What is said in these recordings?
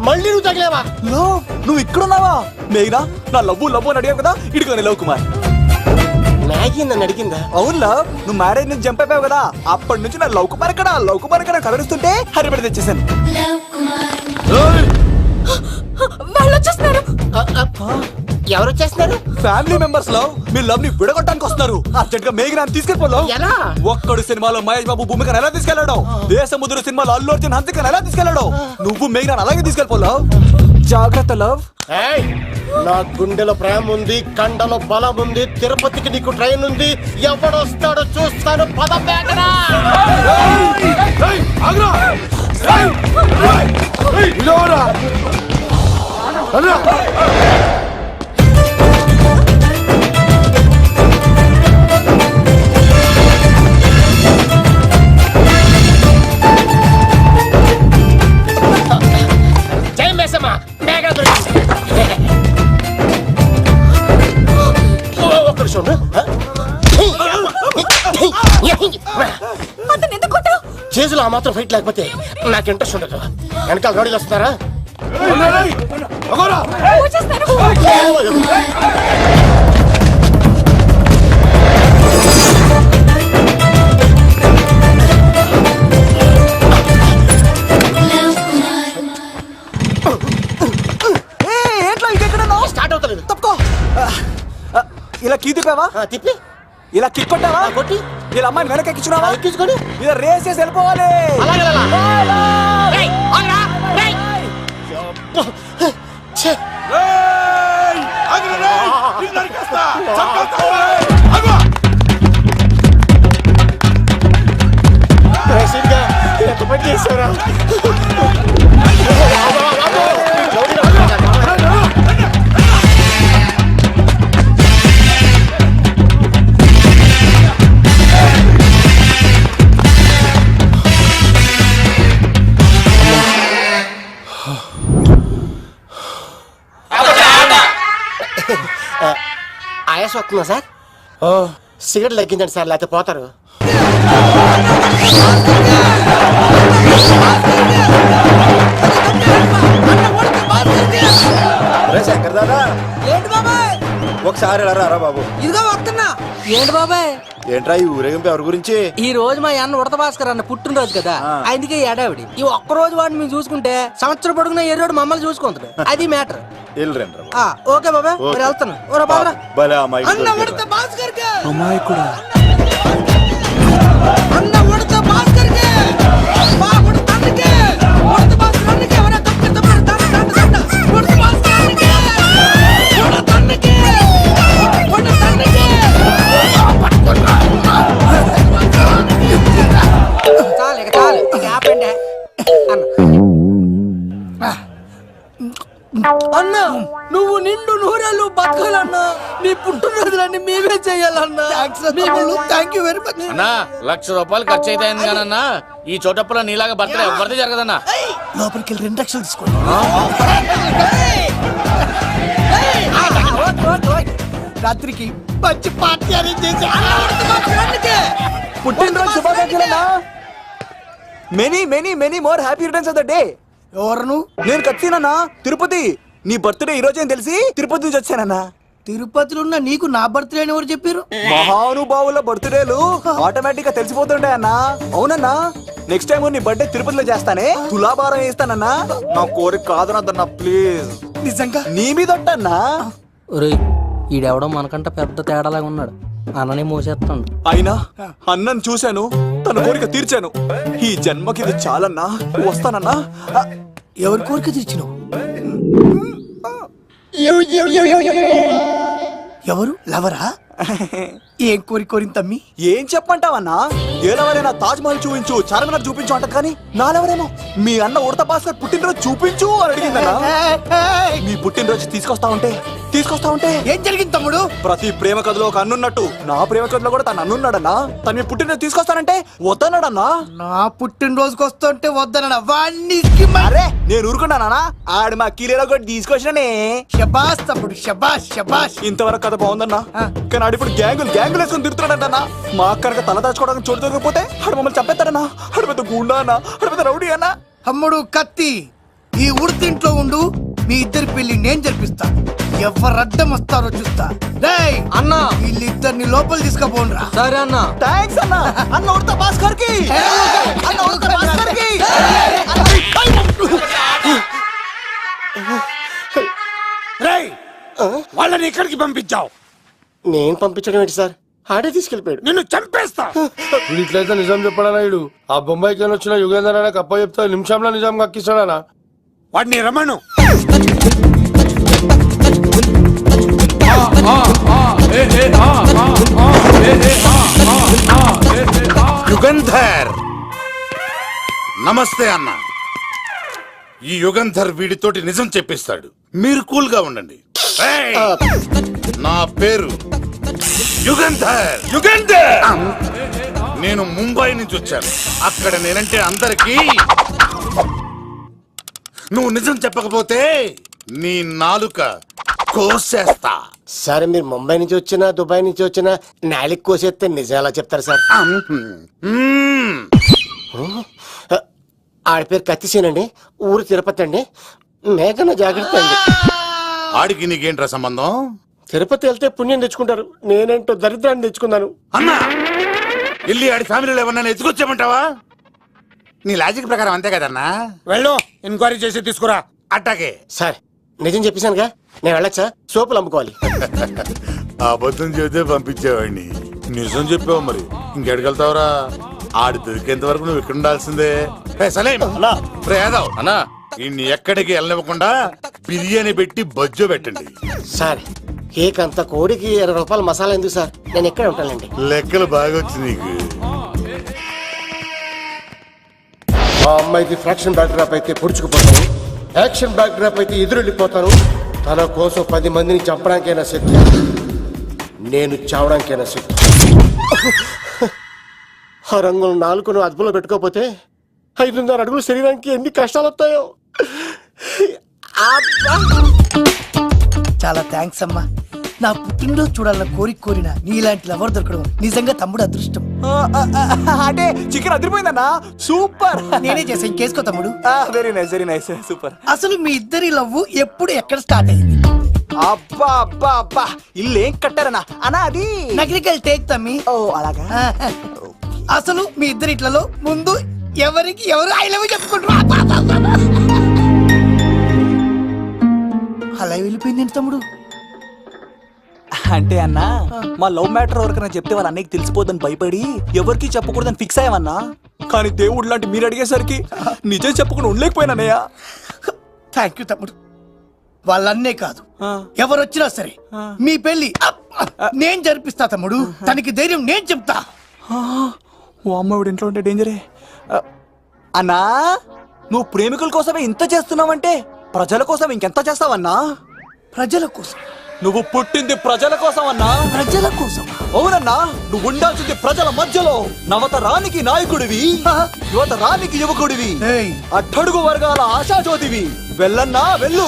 మళ్ళీ నువ్వు తగిలేవా? నువ్వు ఇక్కడున్నావా? మేఘనా, నా లవ్వు అని అడిగావు కదా, ఇడుకొని లవ్ కుమార్. మ్యాగీ నన్ను అడిగిందా? అవును లవ్, నువ్వు మ్యారేజ్ నుంచి జంప్ అయిపోయావు కదా, అప్పటి నుంచి నా లవ్ కుమార్ ఎక్కడ కలరిస్తుంటే హరిపడి తెచ్చేసాను. వాళ్ళు వచ్చేస్తున్నారు. ఎవరు వచ్చేస్తున్నారు? ఫ్యామిలీ మెంబర్స్ లో మీ లవ్ ని విడగొట్టడానికి వస్తున్నారు. అర్జెంట్ గా మేఘనాన్ని తీసుకెళ్ళిపోలో. ఎలా? ఒక్కడు సినిమాలో మహేష్ బాబు భూమికను ఎలా తీసుకెళ్లాడు, దేశముద్రు సినిమాలో అల్లు అర్జున్ హన్సికను ఎలా తీసుకెళ్లాడు, నువ్వు మేఘనాన్ని అలాగే తీసుకెళ్ళిపోలో. జాగ్రత్త లవ్. నా గుండెలో ప్రేమ ఉంది, కండలో బలం ఉంది, తిరుపతికి నీకు ట్రైన్ ఉంది, ఎవడొస్తాడో చూస్తాను. పద మేఘనా. జై మేసమ్మ, మేఘన దొరికింది. ఒక్క నిమిషం. చేతులు ఆ మాత్రం ఫైట్ లేకపోతే నాకు ఇంట్రెస్ట్ ఉండదు. వెనకాల గాడీలు వస్తున్నారా? స్టార్ట్ అవుతలేదు. తప్పుకో. ఇలా కీ తిప్పావా? తిప్పి ఇలా కిక్ కొట్టావా? కొట్టి ఇలా అమ్మాయిని వెనక ఎక్కించున్నావా? ఎక్కించుకొని ఇలా రేస్ చేసి వెళ్ళిపోవాలి. చేశారా? ఆయాస వస్తుందా సార్? సిగరెట్ లెక్కించండి సార్, లేకపోతే పోతారు. శంకర్ దాదా, ఏంటి బాబాయ్? ఒకసారి రా బాబు. ఇదిగో వస్తున్నా. ఏంటి బాబాయ్? ఏంట్రా ఈ ఊరేగింపు ఎవరి గురించి? ఈ రోజు మా అన్న ఉడత భాస్కర్ అన్న పుట్టినరోజు కదా, అందుకే ఏడావిడి. ఈ ఒక్క రోజు వాడిని మేము చూసుకుంటే సంవత్సరం పొడుగున ఏరోడు మమ్మల్ని చూసుకుంటాడు. అది మ్యాటర్. ఓకే బాబాయ్, మరి వెళ్తాను. అన్న ఉడత భాస్కర్ అమ్మాయి కూడా అన్న ఉడత భాస్కర్ మా ఉడత అన్నకే ఉడత భాస్కర్ అన్నకే ఎవరైనా తప్పు ఉడత భాస్కర్ అన్నకే ఉడత అన్నకే ఉడత అన్నకే. చాలు ఇక ఆపండి అన్నా. నువ్వు నిండు నూరేళ్ళు బతకాలన్నా. నీ పుట్టినరోజులన్నీ మేమే చెయ్యాలన్నా. థ్యాంక్ యూ వెరీ మచ్ అన్నా. 1,00,000 రూపాయలు ఖర్చు అవుతాయని కానన్నా ఈ చోటప్పులో నీలాగా బర్త్డే ఎవరిది జరగదన్నా. లోపలికి వెళ్ళి 2 లక్షలు తీసుకోండి. రాత్రికి మంచి పార్టీ అరేంజ్ చేసి పుట్టినరోజు శుభాకాంక్షలన్నా. Many more happy returns of the day. ఎవరు? నేను కత్తినన్నా, తిరుపతి. నీ బర్త్డే ఈ రోజే తెలిసి తిరుపతి నుంచి వచ్చానన్నా. తిరుపతిలో ఉన్న నీకు నా బర్త్డే అని ఎవరు చెప్పారు? మహానుభావుల బర్త్డేలు ఆటోమేటిక్ గా తెలిసిపోతుంటాయన్నా. అవునన్నా, నెక్స్ట్ టైం నీ బర్త్డే తిరుపతిలో చేస్తానే, తులాభారం వేస్తానన్నా. నా కోరిక కాదనద్దన్నా ప్లీజ్. నిజంగా నీ మీద ఒట్టన్నా. ఈడెవడో మనకంట పెద్ద తేడాలాగా ఉన్నాడు. అన్ననే మోసేస్తాడు. అయినా అన్నను చూశాను, తన కోరిక తీర్చాను. ఈ జన్మకి ఇది చాలన్నా, వస్తానన్నా. ఎవరి కోరిక తీర్చినావు? ఎవరు? లవరా? ఏం కోరిన తమ్మి? ఏం చెప్పంటావన్నా? ఏలవరైనా తాజ్ మహల్ చూపించు, చార్మినార్ చూపించు అంట, కానీ నాలెవరేమో మీ అన్న ఉడత భాస్కర్ పుట్టినరోజు చూపించు అని అడిగిందన్నా. మీ పుట్టినరోజు తీసుకొస్తా ఉంటే ఏం జరిగింది తమ్ముడు? ప్రతి ప్రేమ కథలో ఒక అన్నున్నట్టు నా ప్రేమ కథలో కూడా తను అన్నున్నాడన్నా. తను మీ పుట్టినరోజు తీసుకొస్తానంటే వద్దన్నాడన్నా. నా పుట్టినరోజుకి వస్తుంటే వద్దన్నా వాడిని. అరే నేను ఊరుకున్నానా? ఆడు మా కీలేలో కూడా తీసుకొచ్చిననే. శబాష్ తమ్ముడు, శబాష్. ఇంతవరకు కథ బాగుందన్నా, కానీ ఆడు ఇప్పుడు గ్యాంగులు వేసుకుని తిరుగుతున్నాడంటన్నా. మా అక్కడికి తల దాచుకోవడానికి చోటు దొరికిపోతే ఆడు మమ్మల్ని చంపేస్తాడన్నా. ఆడు పెద్ద గుండా అన్నా, ఆడు పెద్ద రౌడీ అన్నా. తమ్ముడు కత్తి, ఈ ఉడితింట్లో ఉండు, మీ ఇద్దరి పెళ్లి నేను జరిపిస్తా. ఎవరు అడ్డం వస్తారో చూస్తా. డేయ్ అన్నా వీళ్ళిద్దరిని లోపల తీసుకుపోండ్రా. సరే అన్నా. థ్యాంక్స్ అన్న. అన్న ఉడత భాస్కర్ కి, అన్న ఉడత భాస్కర్ కి. రేయ్ వాళ్ళని ఎక్కడికి పంపించావు? నేను పంపించడం ఏంటి సార్, ఆడే తీసుకెళ్ళిపోయాడు. నిన్ను చంపేస్తా. ఇట్లయితే నిజం చెప్పడానా ఇడు? ఆ బొంబాయికి వచ్చిన యుగేందర్ అనే కప్ప చెప్తా నిమిషంలో నిజం కక్కిస్తాడా? వాడిని రమ్మను. యుగంధర్ నమస్తే అన్న. ఈ యుగంధర్ వీడితోటి నిజం చెప్పిస్తాడు, మీరు కూల్ గా ఉండండి. ఏయ్! నా పేరు యుగంధర్. యుగంధర్ నేను ముంబై నుంచి వచ్చాను. అక్కడ నేనంటే అందరికీ. నువ్వు నిజం చెప్పకపోతే నీ నాలుక కోసేస్తా. సార్ మీరు ముంబై నుంచి వచ్చినా దుబాయ్ నుంచి వచ్చినా నాలిక్ కోసేస్తే నిజాలా చెప్తారు సార్? మ్మ్. ఆడ పేరు కత్తిసేనండి, ఊరు తిరుపతి అండి. మేఘన జాగ్రత్త అండి. ఆడికి నీకేంట్రా సంబంధం? తిరుపతి వెళ్తే పుణ్యం తెచ్చుకుంటారు, నేనేంటో దరిద్రాన్ని తెచ్చుకున్నాను. అన్నా ఇల్లి ఆడి ఫ్యామిలీలో ఎవరన్నా ఎత్తుకొచ్చామంటావా? నీ లాజిక్ ప్రకారం అంతే కదన్నా. వెళ్ళు, ఎంక్వైరీ చేసి తీసుకురా. అట్టాకే. సార్ నిజం చెప్పేశానుగా, నేను వెళ్ళచ్చా? సోపులు అమ్ముకోవాలి. అబద్ధం చెబితే పంపించేవాడిని, నిజం చెప్పావు మరి ఇంకెడగలుగుతావురా? ఆడి దొరికేంత వరకు నువ్వు ఇక్కడ ఉండాల్సిందే. సలేం రే యాదవ్ అన్నా ఇన్ని ఎక్కడికి వెళ్ళనివ్వకుండా బిర్యానీ పెట్టి బజ్జో పెట్టండి. సార్ కేక్ అంత కోడికి 20 రూపాయల మసాలా ఎందుకు సార్, నేను ఎక్కడ ఉంటానండి. లెక్కలు బాగా వచ్చి నీకు. మా అమ్మాయికి ఫ్రాక్షన్ బ్యాక్ డ్రాప్ అయితే పొడుచుకుపోతాను, యాక్షన్ బ్యాక్ డ్రాప్ అయితే ఎదురెళ్ళిపోతాను. తన కోసం 10 మందిని చంపడానికైనా సిద్ధం, నేను చావడానికైనా సిద్ధం. ఆ రంగులు 4 అదుపులో పెట్టుకోకపోతే 5.5 అడుగులు శరీరానికి ఎన్ని కష్టాలు వస్తాయో. చాలా థ్యాంక్స్ అమ్మా. నా పుట్టినరోజు చూడాలన్న కోరిన నీలాంటి లవర్ దొరకడం నిజంగా తమ్ముడు అదృష్టం. అంటే చికెన్ అదిరిపోయిందన్నా, సూపర్. నేనే చేసా, ఇంకేసుకో తమ్ముడు. Very nice, very nice, super. అసలు మీ ఇద్దరి లవ్ ఎప్పుడు ఎక్కడ స్టార్ట్ అయింది? అబ్బా అబ్బా అబ్బా, ఇల్లు ఏం కట్టారన్నా అన్నా? అది నగరికల్ టేక్ తమ్మి. ఓ అలాగా. అసలు మీ ఇద్దరి ఇట్లలో ముందు ఎవరికి ఎవరు ఐ లవ్ చెప్పుకుంటారు? అలా వెళ్ళిపోయింది తమ్ముడు. అంటే అన్నా మా లవ్ మ్యాటర్ ఎవరికైనా చెప్తే వాళ్ళ అన్నయ్యకి తెలిసిపోద్దని భయపడి ఎవరికి చెప్పకూడదని ఫిక్స్ అయ్యామన్నా. కానీ దేవుడు లాంటి మీరు అడిగేసరికి నిజం చెప్పకుండా ఉండలేకపోయినానయ్య. థ్యాంక్ యూ తమ్ముడు. వాళ్ళన్నే కాదు, ఎవరొచ్చినా సరే మీ పెళ్లి నేను జరిపిస్తా తమ్ముడు. తనకి ధైర్యం నేను చెప్తా. ఓ అమ్మఒడి ఇంట్లో ఉంటే డేంజరే. అన్నా నువ్వు ప్రేమికుల కోసమే ఇంత చేస్తున్నావంటే ప్రజల కోసం ఇంకెంత చేస్తావన్నా? ప్రజల కోసం. నువ్వు పుట్టింది ప్రజల కోసం అన్నా. ప్రజల కోసం? అవునన్నా, నువ్వు ఉండాల్సింది ప్రజల మధ్యలో. నవతరానికి నాయకుడివి, యువతరానికి యువకుడివి, అట్టడుగు వర్గాల ఆశాజ్యోతివి. వెళ్ళన్నా వెళ్ళు,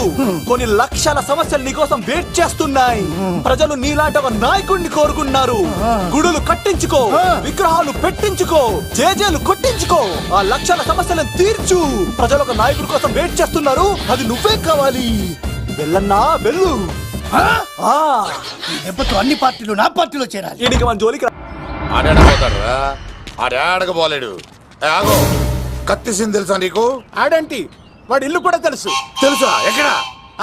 కొన్ని లక్షల సమస్యలు నీకోసం వెయిట్ చేస్తున్నాయి. ప్రజలు నీలాంటి ఒక నాయకుడిని కోరుకున్నారు. గుడులు కట్టించుకో, విగ్రహాలు పెట్టించుకో, జేజేలు కొట్టించుకో, ఆ లక్షల సమస్యలను తీర్చు. ప్రజలు ఒక నాయకుడి కోసం వెయిట్ చేస్తున్నారు, అది నువ్వే కావాలి. వెళ్ళన్నా వెళ్ళు. దెబ్బతో అన్ని పార్టీలు నా పార్టీలో చేరాలి. ఈడికి మన జోలికి ఆడకపోతాడురా, ఆడకపోలేడు. ఆగో, కత్తిసింది తెలుసా నీకు? ఆడంటి వాడి ఇల్లు కూడా తెలుసు. తెలుసా? ఎక్కడ?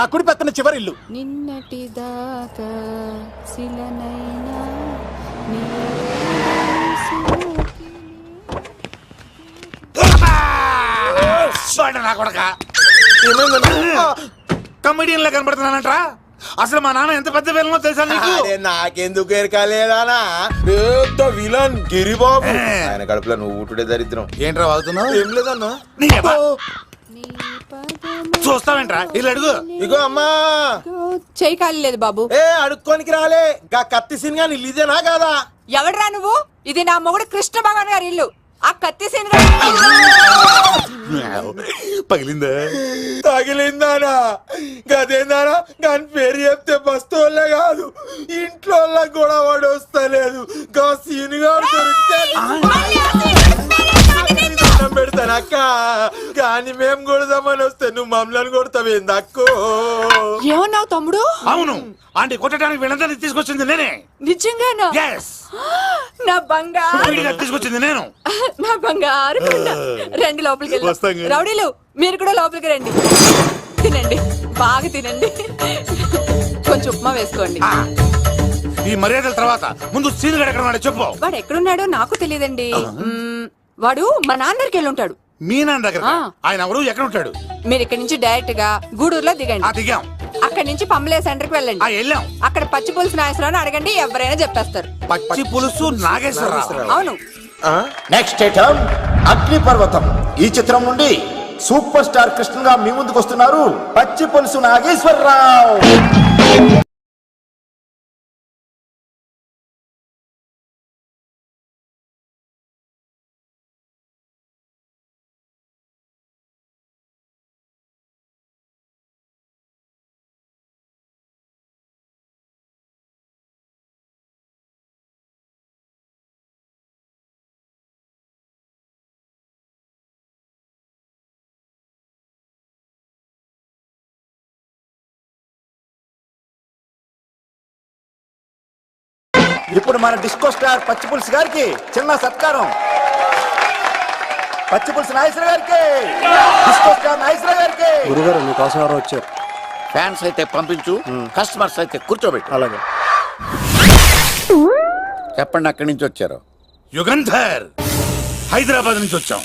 ఆ కుడి పక్కన చివరి ఇల్లు. నిన్నటి దాకా శిలనైనా నా కొడక కమెడియన్ లా కనబడుతున్నానంట్రా. అసలు మా నాన్న ఎంత పెద్ద విలనో తెలుసా నీకు? నాకెందుకు ఎరకాలేదానా, పెద్ద విలన్ గిరిబాబు. ఆయన కడుపులో నువ్వు ఊటుడే దరిద్రం. ఏంట్రా వాగుతున్నావు? ఏం లేదన్నా. చూస్తావేంట్రా, ఇల్లు అడుగు. ఇగో అమ్మా, చేయి ఖాళీ లేదు బాబు. ఏ అడుక్కోనికి రాలే, గా కత్తి సినిమా ఇల్లుదేనా కాదా? ఎవడరా నువ్వు? ఇది నా మొగుడు కృష్ణ భగవాన్ గారి ఇల్లు. ఆ కత్తి సీన్ పగిలిందా? తగిలిందానా? గదేందానా? దాని పేరు చెప్తే బస్తోళ్ళే కాదు, ఇంట్లో కూడా వాడు వస్తలేదు. గా సీన్ గారు దొరికితే పెడతానా? అక్క కానీ మేము కొడదామని వస్తే నువ్వు మమ్మల్ని కొడతావేంది అక్కో? ఏమన్నావు తమ్ముడు? అవును, ఆంటీ కొట్టడానికి వీళ్ళందరినీ తీసుకొచ్చింది నేనే. నిజంగానా? Yes. నా బంగారు వీడిగా తీసుకొచ్చింది నేను. నా బంగారు కొండ. రండి లోపలికి వస్తాం వెళ్దాం. కదా. రౌడీలు మీరు కూడా లోపలికి రండి. తినండి, బాగా తినండి. కొంచెం ఉప్మా వేసుకోండి. ఈ మర్యాదల తర్వాత ముందు సీన్ గడ ఎక్కడ ఉన్నాడో చెప్పు. వాడు ఎక్కడున్నాడో నాకు తెలియదండి. వాడు మా నాన్న దగ్గరికి వెళ్ళి ఉంటాడు. మీ నాన్న దగ్గర? ఆయన ఎవరు, ఎక్కడ ఉంటాడు? మీరు ఇక్కడ నుంచి డైరెక్ట్ గా గూడూరులో దిగండి. దిగాం. అక్కడ నుంచి పంబలే సెంటర్ కి వెళ్ళండి. వెళ్ళాం. అక్కడ పచ్చి పులుసు నాగేశ్వరరావు అడగండి, ఎవరైనా చెప్పేస్తారు. పచ్చి పులుసు నాగేశ్వరరావు? అవును. నెక్స్ట్ ఐటమ్ అగ్నిపర్వతం. ఈ చిత్రం నుండి సూపర్ స్టార్ కృష్ణగా మీ ముందుకు వస్తున్నారు పచ్చి పులుసు నాగేశ్వరరావు. ఇప్పుడు మన డిస్కో స్టార్ పచ్చి పులుసు గారికి చిన్న సత్కారం. పచ్చి పులుసు నాగేశ్వర గారికి, డిస్కో స్టార్ నాగేశ్వర గారికి. గురుగారు మీకోసం ఎవరు వచ్చారు? ఫ్యాన్స్ అయితే పంపించు, కస్టమర్స్ అయితే కూర్చోబెట్టు. అలాగే. చెప్పండి, అక్కడి నుంచి వచ్చారు? యుగంధర్, హైదరాబాద్ నుంచి వచ్చాం.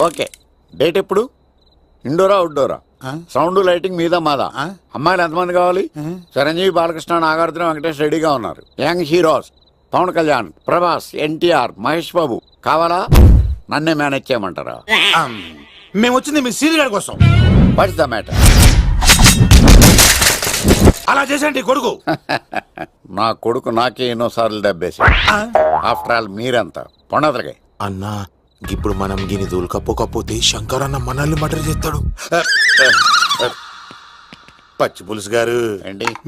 ఓకే, డేట్ ఎప్పుడు? ఇండోరా అవుట్డోరా? సౌండ్ లైటింగ్ మీద మాదా? అమ్మాయిలు ఎంతమంది కావాలి? చిరంజీవి, బాలకృష్ణ, నాగార్జున, వెంకటేష్ రెడీగా ఉన్నారు. యంగ్ హీరోస్ పవన్ కళ్యాణ్, ప్రభాస్, ఎన్టీఆర్, మహేష్ బాబు కావాలా? నన్నే మేనేజ్ చేయమంటారా? మేము వచ్చింది మీ సీన్ గడ కోసం. What's the matter? అలా చేసేంటి కొడుకు? నా కొడుకు నాకే ఎన్నోసార్లు దెబ్బేసి. ఆఫ్టర్ ఆల్ మీరంతా పొండదలకే. అన్నా ఇప్పుడు మనం గిని దూలకపోతే శంకర్ అన్న మనల్ని మర్డర్ చేస్తాడు. పచ్చి పులుసు గారు,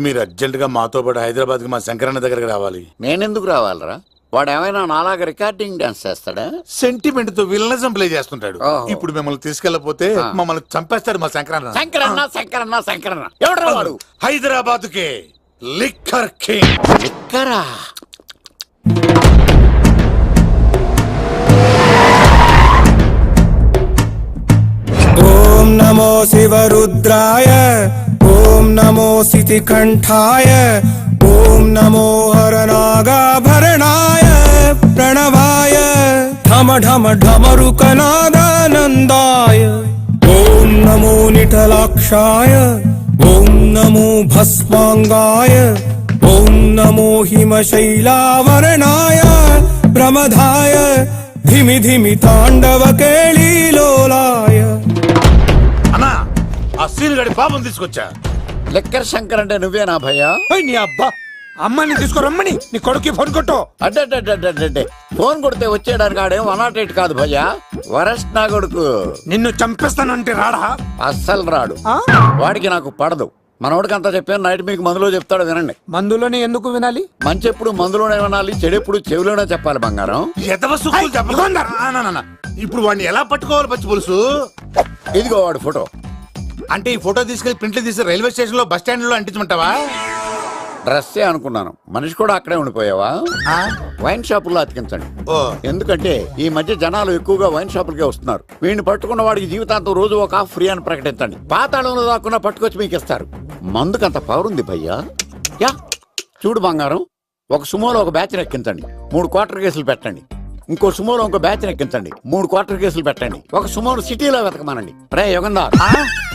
మీరు అర్జెంట్ గా మాతో పాటు హైదరాబాద్ కి మా శంకరన్న దగ్గరకు రావాలి. నేనెందుకు రావాలరా? వాడు ఏమైనా నాలాగా రికార్డింగ్ డాన్స్ చేస్తాడా? సెంటిమెంట్ తో విలనిజం ప్లే చేస్తుంటాడు. ఇప్పుడు మిమ్మల్ని తీసుకెళ్లపోతే మమ్మల్ని చంపేస్తాడు మా శంకరన్న. శంకరన్న శంకరన్న శంకరన్న ఎవడరా వాడు? హైదరాబాద్ కే లిక్కర్ కింగ్. లిక్కరా? ఓం నమో శివరుద్రాయ, ఓం నమో శితికంఠాయ, ఓం నమో హరనాగాభరణాయ ప్రణవాయ ఢమ ఢమ ఢమరుకనాదానందాయ. ఓం నమో నిఠలాక్షాయ, ఓం నమో భస్మాంగాయ, ఓం నమో హిమశైలావరణాయ ప్రమదాయ ధిమి ధిమి తాండవ కేళీలోలాయ. అన్నా, ఆ సీన్ గడి పాపం తీసుకొచ్చా. లిక్కర్ శంకర్ అంటే నువ్వేనా భయ్యా? నీ అబ్బా, అమ్మని తీసుకురమ్మని నీ కొడుకు ఫోన్ కొట్టు. అడ్డే ఫోన్ కొడితే వచ్చేయడానికి ఆడేం 108 కాదు భయ్యా, వరస్ట్ నా కొడుకు. నిన్ను చంపేస్తానంటే రాడా? అస్సలు రాడు. వాడికి నాకు పడదు. మనోడికి అంతా చెప్పాను, నైట్ మీకు మందులో చెప్తాడు వినండి. మందులోనే ఎందుకు వినాలి? మంచి ఎప్పుడు మందులోనే వినాలి, చెడెప్పుడు చెవిలోనే చెప్పాలి బంగారం. ఇప్పుడు వాడిని ఎలా పట్టుకోవాలి పచ్చి పులుసు? ఇదిగో వాడు ఫోటో. అంటే ఈ ఫోటో తీసుకెళ్లి ప్రింట్లు తీసి రైల్వే స్టేషన్ లో బస్ స్టాండ్ లో అంటించమంటావా? డ్రెస్సే అనుకున్నాను, మనిషి కూడా అక్కడే ఉండిపోయావా? వైన్ షాపుల్లో అతికించండి. ఎందుకంటే ఈ మధ్య జనాలు ఎక్కువగా వైన్ షాపులకే వస్తున్నారు. వీడిని పట్టుకున్న వాడికి జీవితాంతం రోజు ఒక ఆఫ్ ఫ్రీ అని ప్రకటించండి. పాతాళంలో దాక్కున్నా పట్టుకొచ్చి మీకు ఇస్తారు. మందుకంత పవర్ ఉంది భయ్యా. యా చూడు బంగారం, ఒక సుమోలో ఒక బ్యాచ్ ఎక్కించండి, 3 క్వార్టర్ కేసులు పెట్టండి. ఇంకో సుమోలో ఇంకో బ్యాచ్ ఎక్కించండి, 3 క్వార్టర్ కేసులు పెట్టండి. ఒక సుమోను సిటీలో వెతకమానండి. రే యుగంధర్,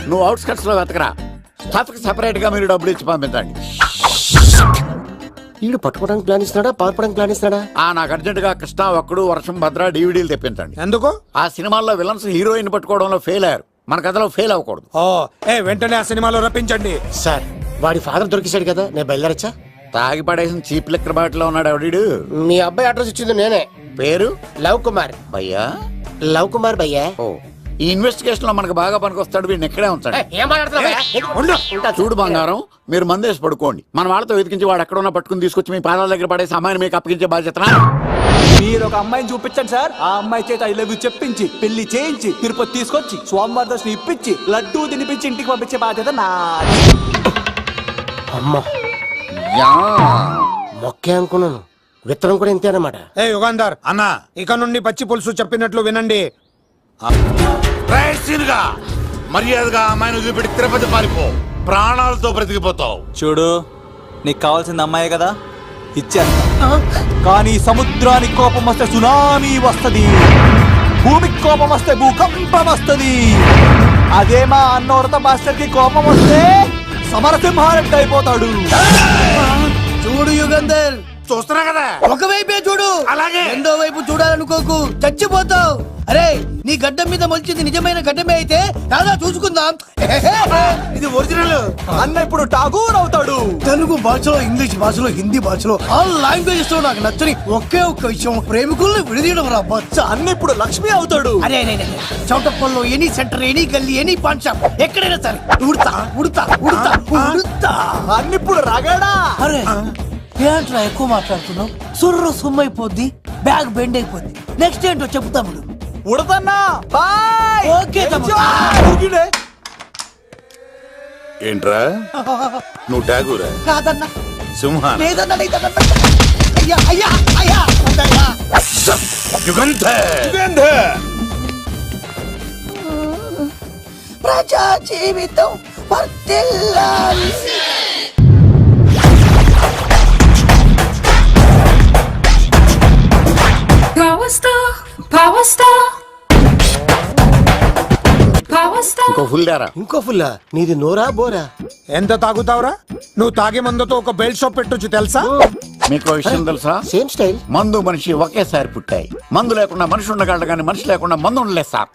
నువ్వు అవుట్స్కట్స్ లో వెతకరా. స్టాఫ్ కి సెపరేట్ గా మీరు డబ్బులు ఇచ్చి పంపించండి. వీడు పట్టుకోవడానికి ప్లాన్ ఇస్తున్నాడా, పారిపోవడానికి ప్లాన్ ఇస్తున్నాడా? నాకు అర్జెంట్ గా కృష్ణ, ఒక్కడు, వర్షం, భద్ర డివిడీలు తెప్పించండి. ఎందుకు? ఆ సినిమాల్లో విలన్స్ హీరోయిన్ పట్టుకోవడంలో ఫెయిల్ అయ్యారు, మన కథలో ఫెయిల్ అవ్వకూడదు. వెంటనే ఆ సినిమాలో రప్పించండి. సార్, వాడి ఫాదర్ దొరికేశాడు కదా, నేను బయలుదేరచ్చా? తాగి పడేసిన చీప్ లిక్కర్ బాటిలో ఉన్నాడు ఎవడీడు? మీ అబ్బాయి అడ్రస్ ఇచ్చింది నేనే. పేరు? లవ్ కుమార్ భయ్యా. లవ్ కుమార్ భయ్యా. ఈ ఇన్వెస్టిగేషన్ లో మనకు బాగా పనికొస్తాడు, వీడిని ఎక్కడే ఉంచాడు. చూడు బంగారం, మీరు మందేసి పడుకోండి. మన వాళ్ళతో వెతికించి వాడు ఎక్కడ ఉన్నా పట్టుకుని తీసుకొచ్చి మీ పాదాల దగ్గర పడేసి అమ్మాయిని మీకు అప్పగించే బాధ్యత. మీరు ఒక అమ్మాయిని చూపించండి సార్. ఆ అమ్మాయి చేత ఐ లవ్ యూ చెప్పించి పెళ్లి చేయించి తిరుపతి తీసుకొచ్చి స్వామివారి దర్శనం ఇప్పించి లడ్డూ తినిపించి ఇంటికి పంపించే బాధ్యత నాది. అమ్మా మొక్కే అనుకున్నాను, విత్తనం కూడా ఇంతే అన్నమాట. ఏ యుగాంధర్ అన్నా ఇక నుండి పచ్చి పులుసు చెప్పినట్లు వినండి. గా మర్యాదగా అమ్మాయిని వదిలిపెట్టి తిరుపతి పారిపో, ప్రాణాలతో బ్రతికిపోతావు. చూడు, నీకు కావాల్సింది అమ్మాయే కదా, ఇచ్చేస్తా. కానీ సముద్రానికి కోపం వస్తే సునామీ వస్తది, భూమికి కోపం వస్తే భూకంపం వస్తది. అదే మా అన్నోరత మాస్టర్ కి కోపం వస్తే సమరసింహారెడ్డి అయిపోతాడు. చూడు యుగంధర్, చూస్తున్నా కదా, ఒకవైపే చూడు, అలాగే రెండో వైపు చూడాలనుకోకు, చచ్చిపోతావు. అరే, నీ గడ్డం మీద మొలిచింది నిజమైన గడ్డమే అయితే కాదా చూసుకుందాం. ఇది ఒరిజినల్. అన్న ఇప్పుడు ఠాగూర్ అవుతాడు. తెలుగు భాషలో, ఇంగ్లీష్ భాషలో, హిందీ భాషలో ఆల్ లాంగ్వేజెస్ లో నాకు నచ్చని ఒకే ఒక్క విషయం, ప్రేమికుల్ని విడదీయడం రా బచ్చ. అన్న ఇప్పుడు లక్ష్మి అవుతాడు. అరే చౌటప్పల్లో ఎనీ సెంటర్, ఎనీ గల్లీ, ఎనీ పాన్ షాప్, ఎక్కడైనా సరే ఉడతా ఉడతా ఉడతా ఉడతా. అన్న ఇప్పుడు రగడా. అరే ఏంట్రా ఎక్కువ మాట్లాడుతున్నావు? సుర్రు సుమ్మైపోద్ది, బ్యాగ్ బెండ్ అయిపోద్ది. నెక్స్ట్ ఏంటో చెప్తాము. ఉడతన్నా బాయ్. ఓకే ఏంట్రా నువ్వు ఠాగూరా? కాదన్నా, సింహాన్ లేదన్నా, లేదన్నా. అయ్యా అయ్యా అయ్యా అయ్యా. యుగంధర్ ప్రజా జీవితం వర్ధిల్లాలి. ఇంకో ఫుల్ దారా. ఇంకో ఫుల్లా? నీది నోరా బోరా? ఎంత తాగుతావురా? నువ్వు తాగే మందుతో ఒక బెల్ట్ షాప్ పెట్టొచ్చు తెలుసా? మీకు విషయం తెలుసా? Same style. మందు మనిషి ఒకేసారి పుట్టాయి. మందు లేకుండా మనిషి ఉండగలడు కానీ మనిషి లేకుండా మందు ఉండలేదు సార్.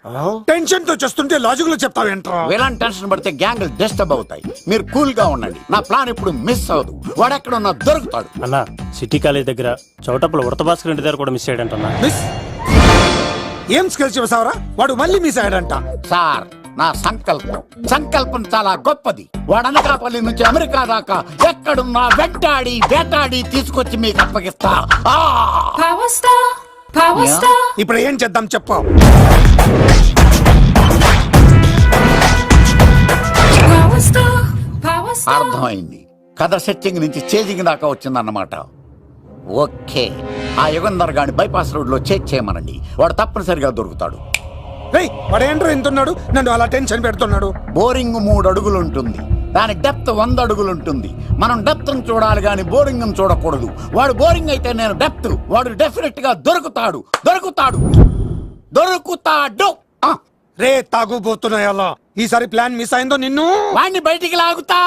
టెన్షన్ తో చేస్తుంటే లాజిక్ లో చెప్తావేంట్రా? ఎలాంటి టెన్షన్ పడితే గ్యాంగ్లు డిస్టర్బ్ అవుతాయి. మీరు కూల్ గా ఉండండి. నా ప్లాన్ ఇప్పుడు మిస్ అవ్వదు. వాడెక్కడున్నా దొరుకుతాడు. అన్నా, సిటీ కాలేజ్ దగ్గర చౌటప్పుల ఉడత భాస్కర్ ఇంటి దగ్గర కూడా మిస్ అయ్యాడంటన్నా. మిస్ ఏం స్కిల్స్ చూసావరా? వాడు మళ్ళీ మిస్ అయ్యాడంట. సార్, నా సంకల్పం చాలా గొప్పది. వాడు అనకాపల్లి నుంచి అమెరికా దాకా ఎక్కడున్నా వెంటాడి వేటాడి తీసుకొచ్చి మీకు అప్పగిస్తా. ఇప్పుడు ఏం చేద్దాం చెప్పు. అర్థమైంది. కథ సెట్టింగ్ నుంచి చేజింగ్ దాకా వచ్చిందన్నమాట. ఓకే, ఆ యుగంధర్ గాని బైపాస్ రోడ్ లో చేజ్ చేయమనండి. వాడు తప్పనిసరిగా దొరుకుతాడు. వాడేంట్రో ఇంతున్నాడు, నన్ను అలా టెన్షన్ పెడుతున్నాడు. బోరింగ్ 3 అడుగులు ఉంటుంది, దాని డెప్త్ 100 అడుగులు ఉంటుంది. మనం డెప్త్ చూడాలి గాని బోరింగ్ చూడకూడదు. వాడు బోరింగ్ అయితే నేను డెప్త్. వాడు డెఫినెట్ గా దొరుకుతాడు. రే తాగుబోతున్నాయా? ఈసారి ప్లాన్ మిస్ అయిందో నిన్ను వాడిని బయటికి లాగుతా.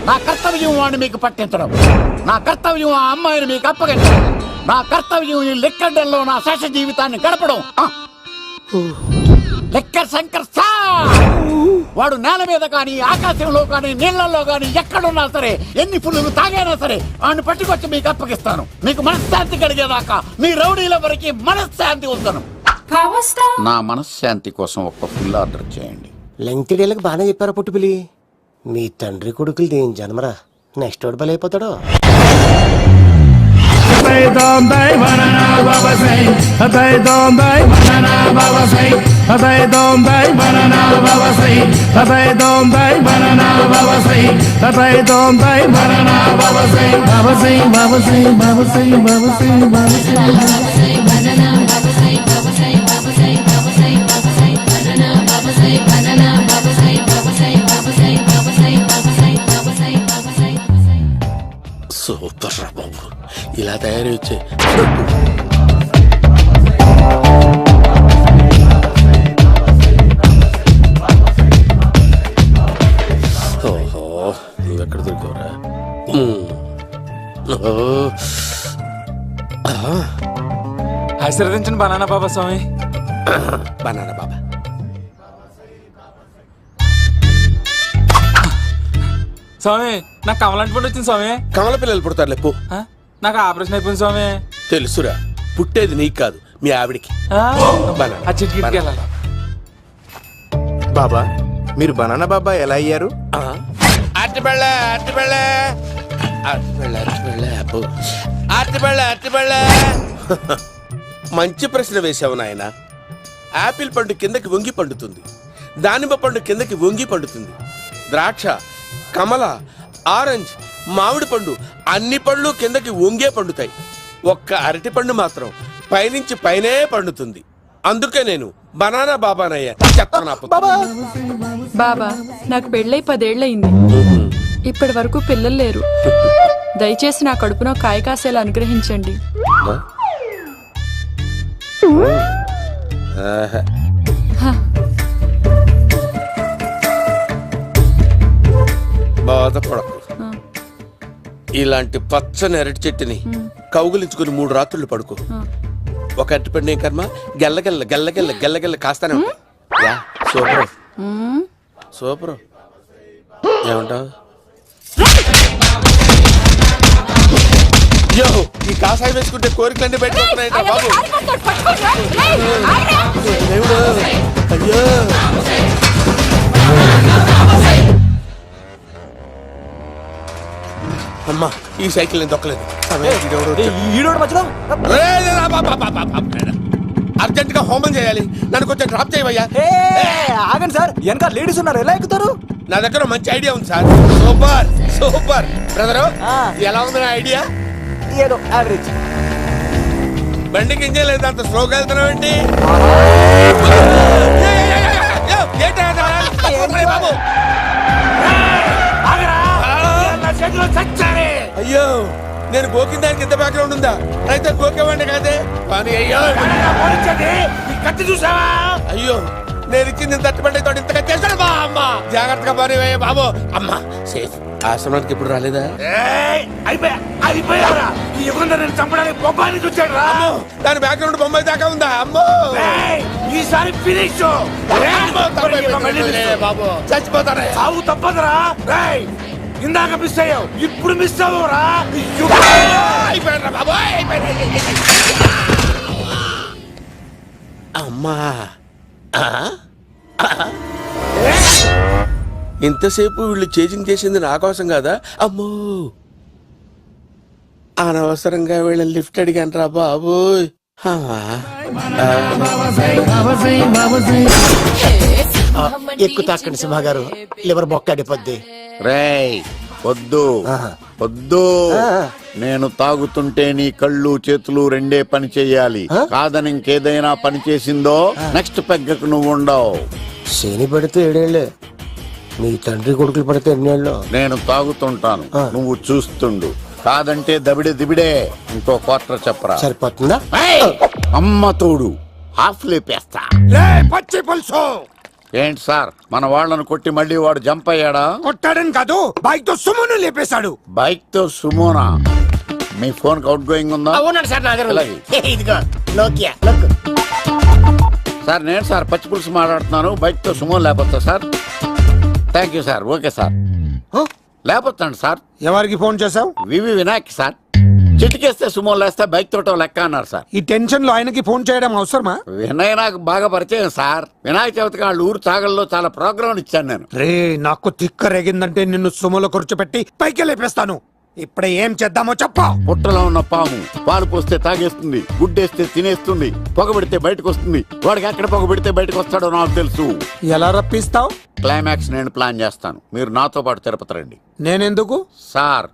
నా కర్తవ్యం వాడిని మీకు పట్టించడం. నా కర్తవ్యం ఆ అమ్మాయిని మీకు అప్పగించడం. నా కర్తవ్యం ఈ లెక్కడ్డల్లో నా శేష జీవితాన్ని గడపడం. లెక్కర్ శంకర్ సార్, వాడు నేల మీద కానీ ఆకాశంలో కానీ నీళ్లలో కానీ ఎక్కడున్నా సరే, ఎన్ని ఫుల్లు తాగైనా సరే వాడిని పట్టుకొచ్చి మీకు అప్పగిస్తాను. మీకు మనశ్శాంతి కలిగేదాకా మీ రౌడీల వరకు మనశ్శాంతి ఉందను. నా మనశ్శాంతి కోసం ఒక ఫుల్ ఆర్డర్ చేయండి. లెంగ్త్ డేలకు బాగానే చెప్పారా పుట్టుపిలి? మీ తండ్రి కొడుకులు దేని జన్మరా? నెక్స్ట్ వాడు బలైపోతాడో. సూపర్ రా బాబు, ఇలా తయారీ వచ్చే. ఓహో, నువ్వెక్కడ దొరికావురా? ఆశీర్వదించండి బనానా బాబా స్వామి. బనానా బాబా స్వామి, నాకు కమలాంటి పుట్టి వచ్చింది స్వామి. కమల పిల్లలు పుడతారు లేపు. నాకు ఆపరేషన్ అయిపోయింది స్వామి. తెలుసురా, పుట్టేది నీకు కాదు మీ ఆవిడికి. బాబా, మీరు బనానా బాబా ఎలా అయ్యారు? మంచి ప్రశ్న వేశావు నాయన. యాపిల్ పండు కిందకి వంగి పండుతుంది, దానిమ్మ పండు కిందకి వంగి పండుతుంది, ద్రాక్ష, కమల, ఆరెంజ్, మామిడి పండు అన్ని పళ్ళు కిందకి వంగే పండుతాయి. ఒక్క అరటి పండు మాత్రం పైనుంచి పైనే పండుతుంది. అందుకే నేను బనానా బాబానయ్యా. చెప్తాను బాబా, నాకు పెళ్ళై 10 ఏళ్ళయింది. ఇప్పటి వరకు పిల్లలు లేరు. దయచేసి నా కడుపునో కాయ కాసేలా అనుగ్రహించండి. బాధపడకు. ఇలాంటి పచ్చని అరటి చెట్టుని కౌగులించుకుని 3 రాత్రులు పడుకో. ఒక అరటి పండు ఏం కర్మ, గెల్లగెల్ల గెల్లగెల్ల గెల్లగెల్ల కాస్తానే ఉంటాయి. Yeah, super super. ఏమంటావు? యో, ఈ కాసాయి వేసుకుంటే కోరికలన్నీ బయటకు వస్తున్నాయంట బాబు. అయ్యో, అమ్మా ఈ సైకిల్ నేను దొక్కలేదు. అర్జెంట్ గా హోమం చేయాలి, నన్ను కొంచెం డ్రాప్ చేయవయ్యా. ఆగండి సార్, వెనక లేడీస్ ఉన్నారు, ఎలా ఎక్కుతారు? నా దగ్గర మంచి ఐడియా ఉంది సార్. Super super. బ్రదరు, ఎలా ఉంది నా ఐడియా? ఏదో యావరేజ్. బండికి ఇంజన్ లేదు, అంత స్లోగా వెళ్తున్నావు ఏంటి? బాబు అయ్యో, నేను గోకిన దానికి ఇంత బ్యాక్గ్రౌండ్ ఉందా? అయితే గోకేవాడిని కాదే. అయ్యో కత్తి చూసావా? అయ్యో, నేను ఇచ్చింది తట్టుబడి తోడు ఇంతగా చేశాను బా. అమ్మ జాగ్రత్తగా పని బాబు. అమ్మ సేఫ్. ఆశ్రమానికి ఇప్పుడు రాలేదా? దాని బ్యాక్గ్రౌండ్ బొమ్మాయి దాకా ఉందా? అమ్మో, ఈసారి ఫినిష్ బాబు. చచ్చిపోతారా? సాగు తప్పదురా. ఇందాక మిస్ అయ్యావు, ఇప్పుడు మిస్ అవ్వరా? అమ్మా, ఇంతసేపు వీళ్ళు చేజింగ్ చేసింది నా కోసం కాదా? అమ్మో, అనవసరంగా వీళ్ళని లిఫ్ట్ అడిగాను రా బాబు. ఎక్కువ తాకండి సింహ గారు, లివర్ బొక్కడిపోద్ది. రేయ్ వద్దు వద్దు, నేను తాగుతుంటే నీ కళ్ళు చేతులు రెండే పని చెయ్యాలి. కాదని ఇంకేదైనా పని చేసిందో నెక్స్ట్ పెగ్గకు నువ్వు ఉండవు. శని పడితే 7 ఏళ్ళే, మీ తండ్రి కొడుకులు పడితే 2 ఏళ్ళు. నేను తాగుతుంటాను, నువ్వు చూస్తుండు. కాదంటే దబిడే దిబిడే. ఇంకో క్వార్టర్ చెప్పరా? సరిపోతుందా? అమ్మ తోడు, హాఫ్ లేపేస్తా. పచ్చి పులుసు. ఏంటి సార్, మన వాళ్ళను కొట్టి మళ్ళీ వాడు జంప్ అయ్యాడా? కొట్టాడని కాదు, బైక్ తో సుమోను లేపేశాడు. బైక్ తో సుమోనా? మీ ఫోన్ అవుట్ గోయింగ్ ఉందా? అవునండి సార్, నా దగ్గర అలాగే. ఇదిగో నోకియా. సార్ నేను సార్ పచ్చి పులుసు మాట్లాడుతున్నాను. బైక్ తో సుమో లేకపోతా sir? Thank you sir. Okay sir, లేకపోతాను సార్. ఎవరికి ఫోన్ చేసావు? V V Vinayak sir. చిటికేస్తే సుమో లేస్తే బైక్ తోటో లెక్క అన్నారు సార్. ఈ టెన్షన్ లో ఆయనకి ఫోన్ చేయడం అవసరమా? వినయ్ నాకు బాగా పరిచయం సార్. వినాయక చవితికి వాళ్ళ ఊరు చాగల్లో చాలా ప్రోగ్రాం ఇచ్చాను నేను. రే, నాకు తిక్క రేగిందంటే నిన్ను సుమోలో కూర్చోపెట్టి పైకి లేపేస్తాను. ఇప్పుడే ఏం చేద్దామో చెప్పా. పుట్టలో ఉన్న పాము పాలు పోస్తే తాగేస్తుంది, గుడ్డేస్తే తినేస్తుంది, పొగబెడితే బయటకు వస్తుంది. వాడికి ఎక్కడ పొగబెడితే బయటకు వస్తాడో నాకు తెలుసు. ఎలా రప్పిస్తావు? క్లైమాక్స్ నేను ప్లాన్ చేస్తాను, మీరు నాతో పాటు తిరుపతి రండి. నేనెందుకు? సార్,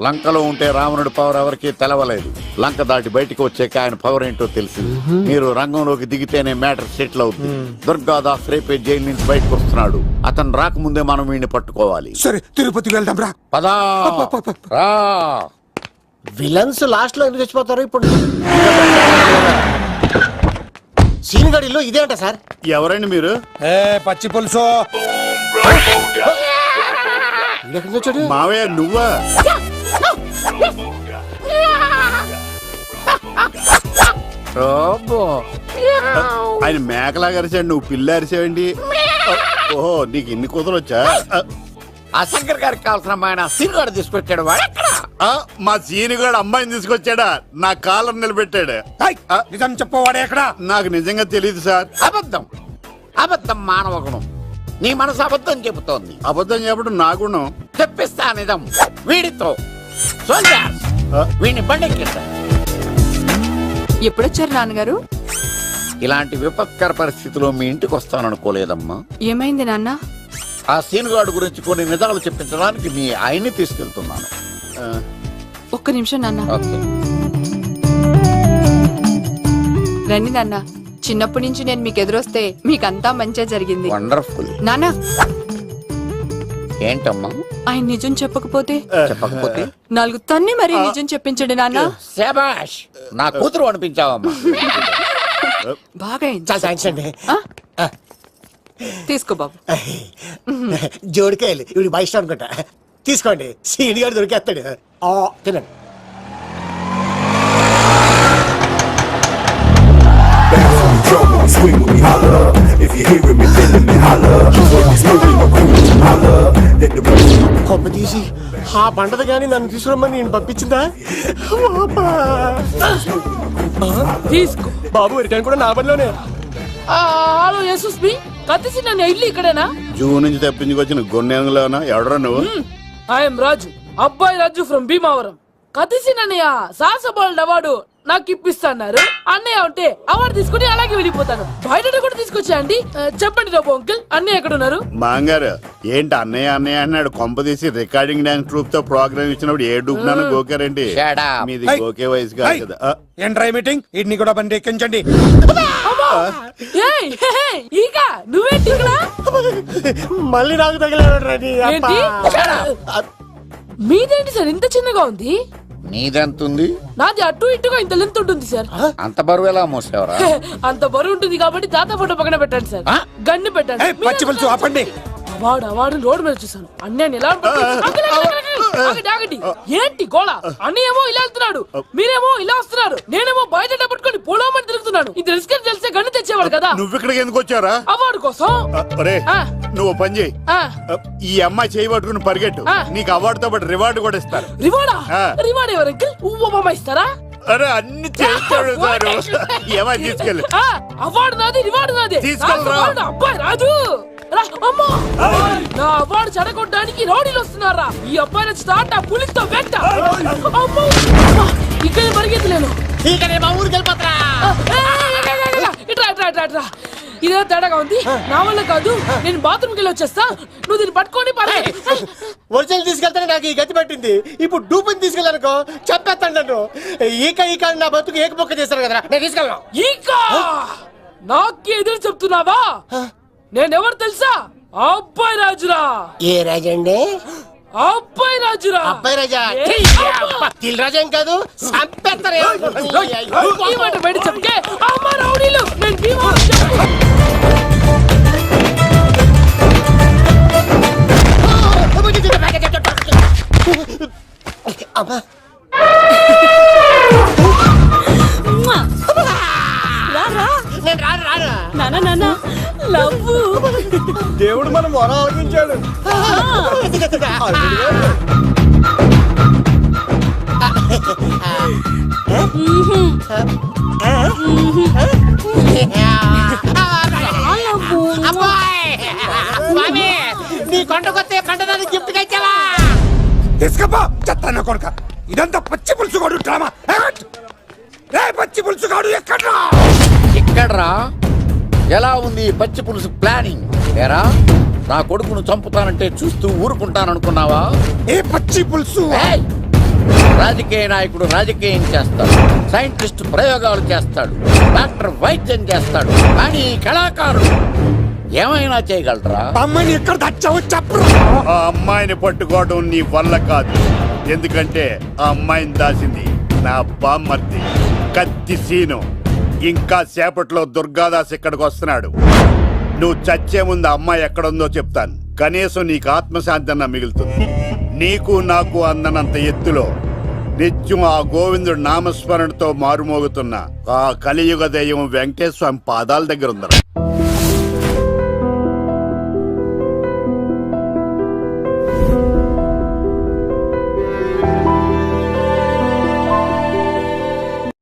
లంకలో ఉంటే రావణుడి పవర్ ఎవరికి తెలవలేదు. లంక దాటి బయటకు వచ్చాక ఆయన పవర్ ఏంటో తెలిసింది. మీరు రంగంలోకి దిగితేనే మ్యాటర్ సెటిల్ అవుతుంది. దుర్గాదాస్ రేపే జైలు నుంచి బయటకు వస్తున్నాడు. అతను రాకముందే మనం వీడిని పట్టుకోవాలి. సరే, తిరుపతికి వెళ్దాం రా. పదా రా. విలన్స్ లాస్ట్ లో ఎందుకు చచ్చిపోతారు? ఇప్పుడు సీనిగడిలో ఇదే అంట సార్. ఎవరండి మీరు? పచ్చి పులుసు. మావయ్య నువ్వా? ఆయన మేకలాగా అరిచాడు, నువ్వు పిల్ల అరిచావండి. ఓహో, నీకు ఇన్ని కూతురు వచ్చా? ఆ శంకర్ గారికి కావాల్సిన అమ్మాయి సీనుగాడు తీసుకొచ్చాడు. మా సీనుగాడు అమ్మాయిని తీసుకొచ్చాడా? నా కాలర్ నిలబెట్టాడు. నిజం చెప్పవాడే ఎక్కడ? నాకు నిజంగా తెలియదు సార్. అబద్ధం అబద్ధం మానవ గుణం. నీ మనసు అబద్ధం చెబుతోంది. అబద్ధం చెప్పడం నా గుణం. తెప్పిస్తా నిజం వీడితో. వీడిని బండెక్కిస్తా. ఎప్పుడొచ్చారు నాన్నగారు? ఇలాంటి విపత్కర పరిస్థితిలో మీ ఇంటికి వస్తాననుకోలేదమ్మా. ఏమైంది నాన్న? ఆ సీనుగాడు గురించి కొన్ని నిజాలు చెప్పించడానికి మీ ఆయన్ని తీసుకెళ్తున్నాను. ఒక్క నిమిషం నాన్న. ఓకే. రండి నాన్న. చిన్నప్పటి నుంచి నేను మీకు ఎదురొస్తే మీకంతా మంచిగా జరిగింది. వండర్ఫుల్. నాన్న, ఏంటమ్మా? ఆయన నిజం చెప్పకపోతే చెప్పకపోతే 4 తన్ని మరీ నిజం చెప్పించండి నాన్న. శభాష్, నా కూతురు అనిపించావమ్మా. బాగా అండి. తీసుకో బాబు. జోడికాయలు ఇవి బాగా ఇష్టం అనుకుంటా. తీసుకోండి, సీని గారు దొరికేస్తాడు. తినండి. కొమ్మ తీసి ఆ పంటది కానీ నన్ను తీసుకురమ్మని నేను పంపించిందా? తీసుకో బాబు రిటర్న్ కూడా నా పనిలోనే. హలో యశస్వి, కత్తిసి నన్ను ఇల్లు ఇక్కడేనా? జూ నుంచి తప్పించుకొచ్చిన గొన్నెంగులోనా? ఎవడరా నువ్వు? ఐఎమ్ రాజు, అబ్బాయి రాజు ఫ్రమ్ భీమావరం. కత్తిసి నన్నయ్య సాహసబాలుడు అవార్డు నాకు ఇప్పిస్తాన్నారు. అన్నయ్య ఉంటే అవార్డు తీసుకుని అలాగే వెళ్ళిపోతాను. బయట కూడా తీసుకొచ్చాయండి. చెప్పండి బాబు అంకుల్, అన్నయ్య ఎక్కడ ఉన్నారు? మాంగారు ఏంటి అన్నయ్య అన్నయ్య అన్నాడు? కొంప తీసి రికార్డింగ్ డాన్స్ ట్రూప్ తో ప్రోగ్రామ్ ఇచ్చినప్పుడు ఏ డూబ్నాను గోకారండి? మీది గోకే వయసు కాదు కదా. ఏంట్రై మీటింగ్? ఇడ్ని కూడా బండి ఎక్కించండి. ఈక నువ్వేంటి ఇక్కడ? మళ్ళీ నాకు తగిలాడు. మీదేంటి సార్ ఇంత చిన్నగా ఉంది? నీదెంతుంది? నాది అటు ఇటుగా ఇంత లెంత్ ఉంటుంది సార్. అంత బరువు ఎలా మోసేవరా? అంత బరువు ఉంటుంది కాబట్టి తాత ఫోటో పక్కన పెట్టండి సార్. గన్ను పెట్టండి. పచ్చి పులుసు ఆపండి. అవార్డు రోడ్డు మీద చూసాను. అన్నయ్య ఎలా ఏంటి గోళ? అన్నయ్యేమో ఇలా వెళ్తున్నాడు, మీరేమో ఇలా వస్తున్నారు, నేనేమో బయట పట్టుకొని పొలమని తిరుగుతున్నాను. ఇది రిస్క్ అని తెలిస్తే గన్ను తెచ్చేవాడు కదా. నువ్వు ఇక్కడికి ఎందుకు వచ్చారా? అవార్డు కోసం. నువ్వు పని చేయి, ఈ అమ్మాయి చేయి పట్టుకుని పరిగెట్టు. నీకు అవార్డుతో పాటు రివార్డు కూడా ఇస్తారు. రివార్డా? రివార్డ్ ఎవరు అంకిల్? ఉవ్వమ్మ ఇస్తారా? అరే అన్ని చేస్తాడు సారు. ఏమని తీసుకెళ్ళి అవార్డు నాది, రివార్డు నాది. తీసుకెళ్ళరా. అబ్బాయి రాజు, నా అవార్డు చెడగొట్టడానికి రౌడీలు వస్తున్నారా? ఈ అబ్బాయి నచ్చి తాట పులితో వెంట. ఇక్కడ పరిగెత్తలేను. ఇదే తేడాగా ఉంది. నా వల్ల కాదు, నేను బాత్రూమ్కి వెళ్ళి వచ్చేస్తా. నువ్వు దీన్ని పట్టుకొని ఒరిజినల్ తీసుకెళ్తానే నాకు ఈ గతి పట్టింది. ఇప్పుడు డూపుని తీసుకెళ్ళానుకో చెప్పేస్తాను నన్ను. ఈక నా బతుకు ఏకపొక్క చేశారు కదా, నేను తీసుకెళ్ళను. ఈక నాకు ఎదురు చెప్తున్నావా? నేనెవరు తెలుసా? అబ్బాయి రాజురా. ఏ రాజండి? అబ్బాయి రాజురా. అబ్బాయి రాజా? తిల్ రాజా ఏం కాదు, సంపేస్తారు. బయట చెప్తే అమ్మ రౌడీలు. నేను భీమవరం దేవుడు మనం మొర ఆలోచించాడు. నీ కొండకొస్తే పంటదాన్ని గిఫ్ట్ ఇచ్చావా? తీసుకపో చెత్తాన కొడుక. ఇదంతా పచ్చి పులుసుగాడు డ్రామా. పచ్చి పులుసుగాడు ఎక్కడ్రా? ఎక్కడ్రా? ఎలా ఉంది పచ్చి పులుసు ప్లానింగ్? ఏరా, నా కొడుకును చంపుతానంటే చూస్తూ ఊరుకుంటాననుకున్నావా? ఏ పచ్చి పులుసు? రాజకీయ నాయకుడు రాజకీయం చేస్తాడు, సైంటిస్ట్ ప్రయోగాలు చేస్తాడు, డాక్టర్ వైద్యం చేస్తాడు, కానీ కళాకారుడు ఏమైనా చేయగలరా? అమ్మాయిని ఎక్కడ దాచావో చెప్పరా? ఆ అమ్మాయిని పట్టుకోవడం నీ వల్ల కాదు. ఎందుకంటే ఆ అమ్మాయిని దాసింది నా బామ్మర్ది కత్తి సీను. ఇంకా సేపట్లో దుర్గాదాస్ ఇక్కడికి వస్తున్నాడు. నువ్వు చచ్చే ముందు అమ్మాయి ఎక్కడుందో చెప్తాను. కనీసం నీకు ఆత్మశాంతి అన్న మిగులుతుంది. నీకు నాకు అందనంత ఎత్తులో నిత్యం ఆ గోవిందుడు నామస్మరణతో మారుమోగుతున్న ఆ కలియుగ దైవం వెంకటేశ్వర స్వామి పాదాల దగ్గర ఉందరా.